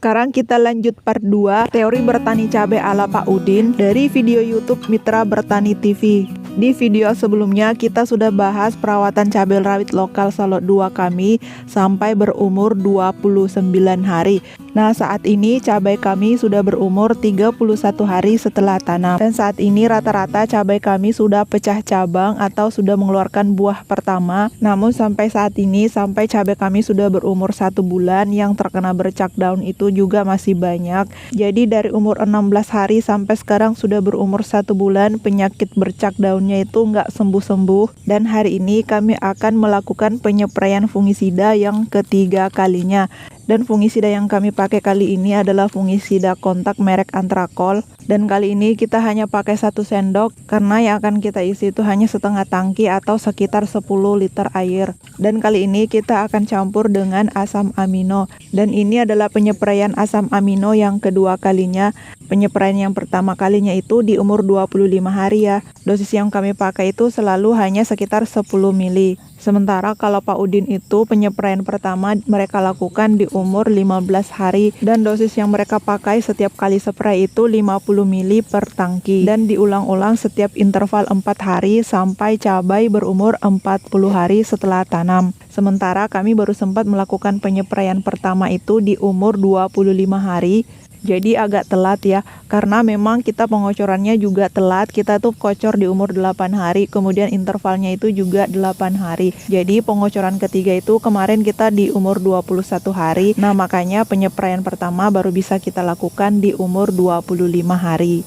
sekarang kita lanjut part 2 teori bertani cabai ala Pak Udin dari video YouTube Mitra Bertani TV. Di video sebelumnya kita sudah bahas perawatan cabai rawit lokal Salok 2 kami sampai berumur 29 hari. Nah, saat ini cabai kami sudah berumur 31 hari setelah tanam. Dan saat ini rata-rata cabai kami sudah pecah cabang atau sudah mengeluarkan buah pertama. Namun sampai saat ini, sampai cabai kami sudah berumur 1 bulan, yang terkena bercak daun itu juga masih banyak. Jadi dari umur 16 hari sampai sekarang sudah berumur 1 bulan, penyakit bercak daunnya itu nggak sembuh-sembuh. Dan hari ini kami akan melakukan penyepraian fungisida yang ketiga kalinya. Dan fungisida yang kami pakai kali ini adalah fungisida kontak merek Antrakol. Dan kali ini kita hanya pakai 1 sendok karena yang akan kita isi itu hanya setengah tangki atau sekitar 10 liter air. Dan kali ini kita akan campur dengan asam amino. Dan ini adalah penyepraian asam amino yang kedua kalinya. Penyepraian yang pertama kalinya itu di umur 25 hari ya. Dosis yang kami pakai itu selalu hanya sekitar 10 mili. Sementara kalau Pak Udin itu penyepraian pertama mereka lakukan di umur 15 hari dan dosis yang mereka pakai setiap kali spray itu 50 mili per tangki dan diulang-ulang setiap interval 4 hari sampai cabai berumur 40 hari setelah tanam. Sementara kami baru sempat melakukan penyepraian pertama itu di umur 25 hari. Jadi agak telat ya, karena memang kita pengocorannya juga telat. Kita tuh kocor di umur 8 hari, kemudian intervalnya itu juga 8 hari. Jadi pengocoran ketiga itu kemarin kita di umur 21 hari. Nah, makanya penyepraian pertama baru bisa kita lakukan di umur 25 hari.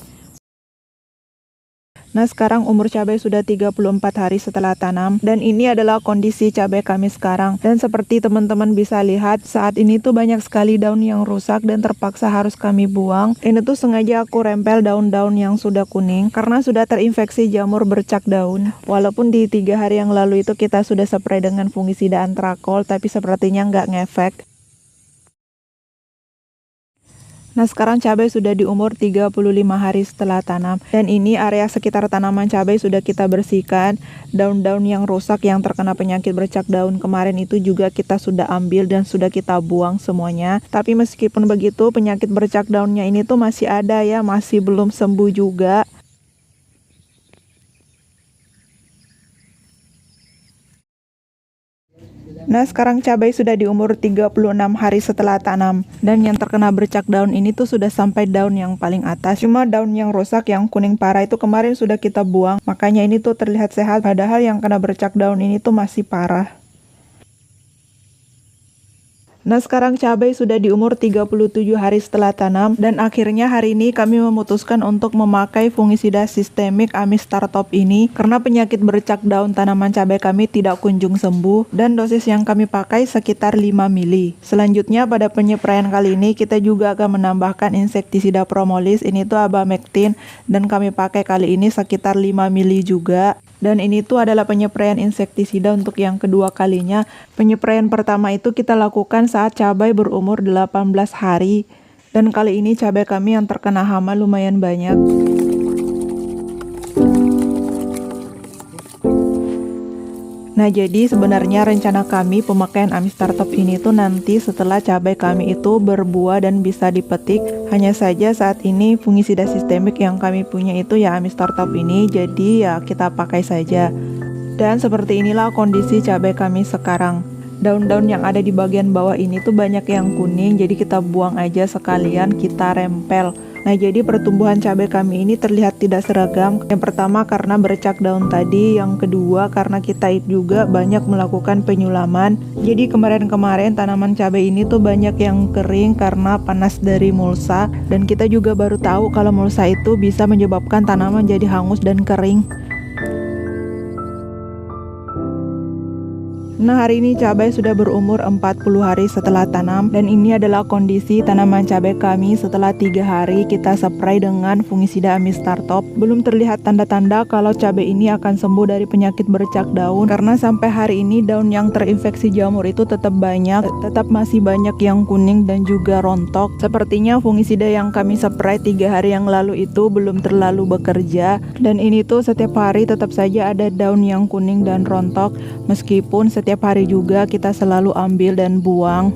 Nah, sekarang umur cabai sudah 34 hari setelah tanam dan ini adalah kondisi cabai kami sekarang. Dan seperti teman-teman bisa lihat, saat ini tuh banyak sekali daun yang rusak dan terpaksa harus kami buang. Ini tuh sengaja aku rempel daun-daun yang sudah kuning karena sudah terinfeksi jamur bercak daun. Walaupun di 3 hari yang lalu itu kita sudah spray dengan fungisida Antrakol, tapi sepertinya nggak ngefek. Nah, sekarang cabai sudah di umur 35 hari setelah tanam. Dan ini area sekitar tanaman cabai sudah kita bersihkan. Daun-daun yang rusak yang terkena penyakit bercak daun kemarin itu juga kita sudah ambil dan sudah kita buang semuanya. Tapi meskipun begitu, penyakit bercak daunnya ini tuh masih ada ya, masih belum sembuh juga. Nah, sekarang cabai sudah di umur 36 hari setelah tanam. Dan yang terkena bercak daun ini tuh sudah sampai daun yang paling atas. Cuma daun yang rusak yang kuning parah itu kemarin sudah kita buang. Makanya ini tuh terlihat sehat, padahal yang kena bercak daun ini tuh masih parah. Nah, sekarang cabai sudah di umur 37 hari setelah tanam dan akhirnya hari ini kami memutuskan untuk memakai fungisida sistemik Amistar Top ini karena penyakit bercak daun tanaman cabai kami tidak kunjung sembuh dan dosis yang kami pakai sekitar 5 mili. Selanjutnya pada penyepraian kali ini kita juga akan menambahkan insektisida Propolis, ini tuh Abamectin, dan kami pakai kali ini sekitar 5 mili juga. Dan ini tuh adalah penyepraian insektisida untuk yang kedua kalinya. Penyepraian pertama itu kita lakukan saat cabai berumur 18 hari. Dan kali ini cabai kami yang terkena hama lumayan banyak. Nah, jadi sebenarnya rencana kami pemakaian Amistar Top ini tuh nanti setelah cabai kami itu berbuah dan bisa dipetik. Hanya saja saat ini fungisida sistemik yang kami punya itu ya Amistar Top ini, jadi ya kita pakai saja. Dan seperti inilah kondisi cabai kami sekarang. Daun-daun yang ada di bagian bawah ini tuh banyak yang kuning, jadi kita buang aja sekalian kita rempel. Nah, jadi pertumbuhan cabai kami ini terlihat tidak seragam. Yang pertama karena bercak daun tadi, yang kedua karena kita juga banyak melakukan penyulaman. Jadi kemarin-kemarin tanaman cabai ini tuh banyak yang kering karena panas dari mulsa. Dan kita juga baru tahu kalau mulsa itu bisa menyebabkan tanaman jadi hangus dan kering. Nah, hari ini cabai sudah berumur 40 hari setelah tanam dan ini adalah kondisi tanaman cabai kami setelah 3 hari kita spray dengan fungisida Amistar Top. Belum terlihat tanda-tanda kalau cabai ini akan sembuh dari penyakit bercak daun karena sampai hari ini daun yang terinfeksi jamur itu tetap banyak, tetap masih banyak yang kuning dan juga rontok. Sepertinya fungisida yang kami spray 3 hari yang lalu itu belum terlalu bekerja dan ini tuh setiap hari tetap saja ada daun yang kuning dan rontok meskipun setiap hari juga kita selalu ambil dan buang.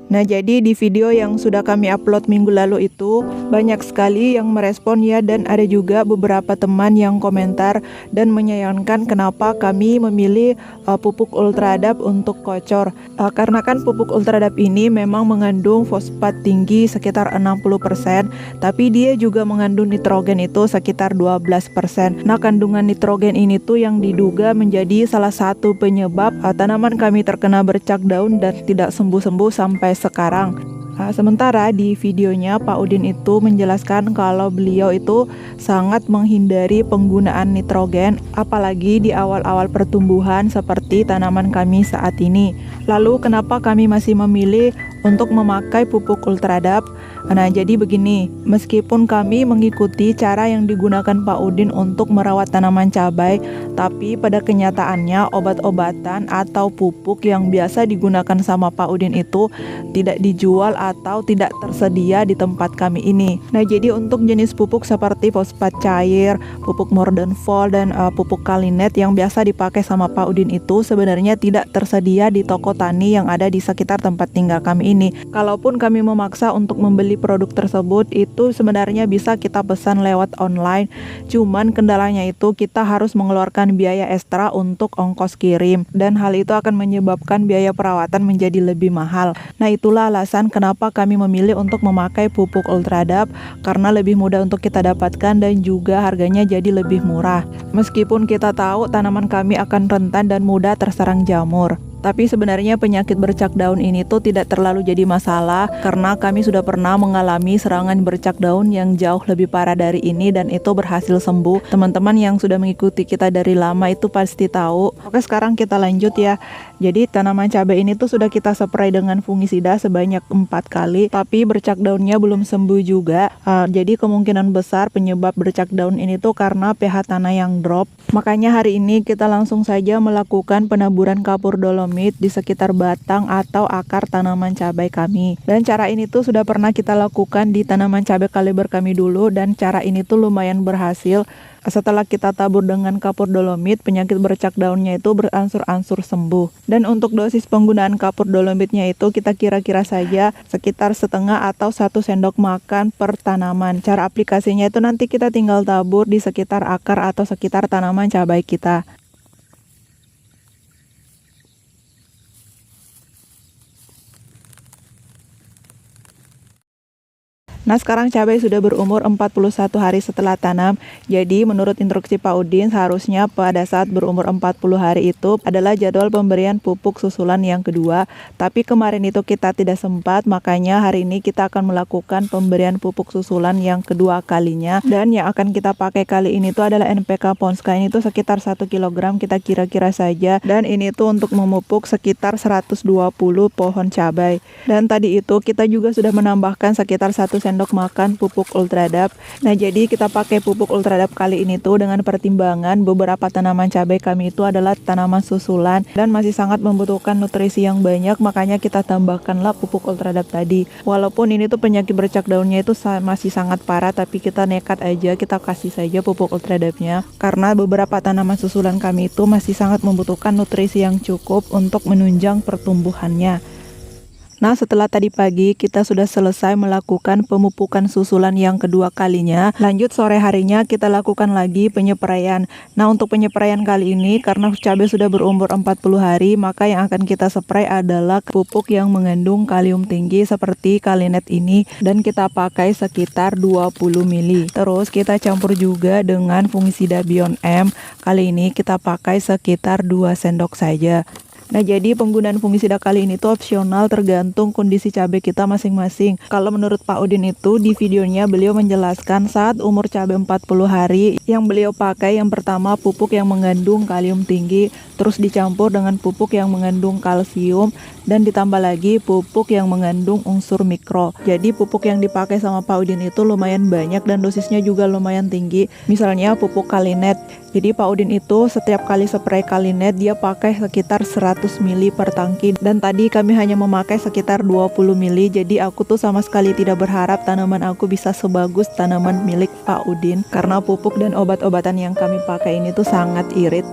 Nah, jadi di video yang sudah kami upload minggu lalu itu banyak sekali yang merespon ya, dan ada juga beberapa teman yang komentar dan menyayangkan kenapa kami memilih pupuk Ultradap untuk kocor. Karena kan pupuk Ultradap ini memang mengandung fosfat tinggi sekitar 60%, tapi dia juga mengandung nitrogen itu sekitar 12%. Nah, kandungan nitrogen ini tuh yang diduga menjadi salah satu penyebab tanaman kami terkena bercak daun dan tidak sembuh-sembuh sampai sekarang. Sementara di videonya Pak Udin itu menjelaskan kalau beliau itu sangat menghindari penggunaan nitrogen, apalagi di awal-awal pertumbuhan seperti tanaman kami saat ini. Lalu kenapa kami masih memilih untuk memakai pupuk Ultradap? Nah, jadi begini, meskipun kami mengikuti cara yang digunakan Pak Udin untuk merawat tanaman cabai, tapi pada kenyataannya obat-obatan atau pupuk yang biasa digunakan sama Pak Udin itu tidak dijual atau tidak tersedia di tempat kami ini. Nah, jadi untuk jenis pupuk seperti fosfat cair, pupuk Mordenfol, dan pupuk Kalinet yang biasa dipakai sama Pak Udin itu sebenarnya tidak tersedia di toko tani yang ada di sekitar tempat tinggal kami ini. Kalaupun kami memaksa untuk membeli produk tersebut, itu sebenarnya bisa kita pesan lewat online. Cuman kendalanya itu kita harus mengeluarkan biaya ekstra untuk ongkos kirim, dan hal itu akan menyebabkan biaya perawatan menjadi lebih mahal. Nah, itulah alasan kenapa kami memilih untuk memakai pupuk Ultradap, karena lebih mudah untuk kita dapatkan dan juga harganya jadi lebih murah. Meskipun kita tahu tanaman kami akan rentan dan mudah terserang jamur, tapi sebenarnya penyakit bercak daun ini tuh tidak terlalu jadi masalah, karena kami sudah pernah mengalami serangan bercak daun yang jauh lebih parah dari ini dan itu berhasil sembuh. Teman-teman yang sudah mengikuti kita dari lama itu pasti tahu. Oke, sekarang kita lanjut ya. Jadi tanaman cabai ini tuh sudah kita spray dengan fungisida sebanyak 4 kali, tapi bercak daunnya belum sembuh juga. Jadi kemungkinan besar penyebab bercak daun ini tuh karena pH tanah yang drop. Makanya hari ini kita langsung saja melakukan penaburan kapur dolomit di sekitar batang atau akar tanaman cabai kami. Dan cara ini tuh sudah pernah kita lakukan di tanaman cabai kaliber kami dulu, dan cara ini tuh lumayan berhasil. Setelah kita tabur dengan kapur dolomit, penyakit bercak daunnya itu beransur-ansur sembuh. Dan untuk dosis penggunaan kapur dolomitnya itu kita kira-kira saja sekitar setengah atau 1 sendok makan per tanaman. Cara aplikasinya itu nanti kita tinggal tabur di sekitar akar atau sekitar tanaman cabai kita. Nah, sekarang cabai sudah berumur 41 hari setelah tanam. Jadi menurut instruksi Pak Udin, seharusnya pada saat berumur 40 hari itu adalah jadwal pemberian pupuk susulan yang kedua. Tapi kemarin itu kita tidak sempat, makanya hari ini kita akan melakukan pemberian pupuk susulan yang kedua kalinya. Dan yang akan kita pakai kali ini tuh adalah NPK Ponska. Ini tuh sekitar 1 kg kita kira-kira saja. Dan ini tuh untuk memupuk sekitar 120 pohon cabai. Dan tadi itu kita juga sudah menambahkan sekitar 1 sendok makan pupuk Ultradap. Nah, jadi kita pakai pupuk Ultradap kali ini tuh dengan pertimbangan beberapa tanaman cabai kami itu adalah tanaman susulan dan masih sangat membutuhkan nutrisi yang banyak, makanya kita tambahkanlah pupuk Ultradap tadi. Walaupun ini tuh penyakit bercak daunnya itu masih sangat parah, tapi kita nekat aja, kita kasih saja pupuk Ultradapnya karena beberapa tanaman susulan kami itu masih sangat membutuhkan nutrisi yang cukup untuk menunjang pertumbuhannya. Nah, setelah tadi pagi kita sudah selesai melakukan pemupukan susulan yang kedua kalinya. Lanjut sore harinya kita lakukan lagi penyepraian. Nah, untuk penyepraian kali ini karena cabai sudah berumur 40 hari, maka yang akan kita spray adalah pupuk yang mengandung kalium tinggi seperti Kalinet ini, dan kita pakai sekitar 20 ml. Terus kita campur juga dengan fungisida Beyond M. Kali ini kita pakai sekitar 2 sendok saja. Nah, jadi penggunaan fungisida kali ini tuh opsional tergantung kondisi cabai kita masing-masing. Kalau menurut Pak Udin itu di videonya beliau menjelaskan saat umur cabai 40 hari yang beliau pakai yang pertama pupuk yang mengandung kalium tinggi, terus dicampur dengan pupuk yang mengandung kalsium, dan ditambah lagi pupuk yang mengandung unsur mikro. Jadi pupuk yang dipakai sama Pak Udin itu lumayan banyak dan dosisnya juga lumayan tinggi. Misalnya pupuk Kalinet. Jadi Pak Udin itu setiap kali spray Kalinet dia pakai sekitar 100 ml per tangki, dan tadi kami hanya memakai sekitar 20 ml. Jadi aku tuh sama sekali tidak berharap tanaman aku bisa sebagus tanaman milik Pak Udin karena pupuk dan obat-obatan yang kami pakai ini tuh sangat irit.